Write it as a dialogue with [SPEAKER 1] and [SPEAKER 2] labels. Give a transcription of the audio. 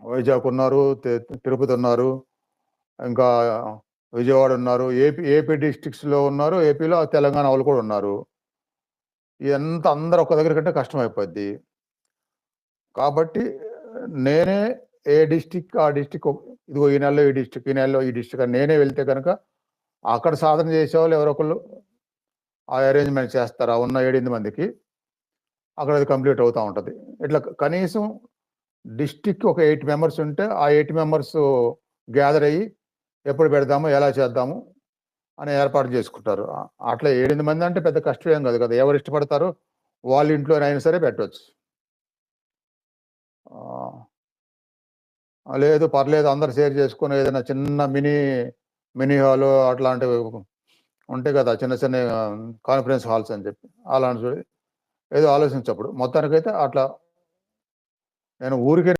[SPEAKER 1] వైజాగ్ ఉన్నారు, తిరుపతి ఉన్నారు, ఇంకా విజయవాడ ఉన్నారు, ఏపీ డిస్ట్రిక్ట్స్‌లో ఉన్నారు, ఏపీలో తెలంగాణ వాళ్ళు కూడా ఉన్నారు. ఇదంతా అందరూ ఒక్క దగ్గర కంటే కష్టమైపోద్ది. కాబట్టి నేనే ఏ డిస్ట్రిక్ట్ ఆ డిస్ట్రిక్ట్ ఇదిగో ఈ నెలలో ఈ డిస్ట్రిక్ట్, ఈ నెలలో ఈ డిస్ట్రిక్ట్ అని నేనే వెళ్తే గనక అక్కడ సాధన చేసేవాళ్ళు ఎవరో ఒకళ్ళు ఆ అరేంజ్‌మెంట్ చేస్తారు. ఆ ఉన్న 7, 8 మందికి. అక్కడ అది కంప్లీట్ అవుతా ఉంటది. ఇట్లా కనీసం డిస్ట్రిక్ట్‌కి ఒక 8 మెంబర్స్ ఉంటే, ఆ 8 మెంబర్స్ గ్యాదర్ అయ్యి ఎప్పుడు పెడదాము, ఎలా చేద్దాము అని ఏర్పాటు చేసుకుంటారు. అట్లా 7, 8 మంది అంటే పెద్ద కష్టమేం కాదు కదా! ఎవరు ఇష్టపడతారో వాళ్ళ ఇంట్లోనైనా సరే పెట్టొచ్చు. లేదు పర్లేదు అందరూ షేర్ చేసుకొని ఏదైనా చిన్న మినీ హాలు అట్లాంటివి ఉంటాయి కదా! చిన్న చిన్న కాన్ఫరెన్స్ హాల్స్ అని చెప్పి. అలాంటివి ఏదో ఆలోచించప్పుడు. మొత్తానికైతే అట్లా నేను ఊరికే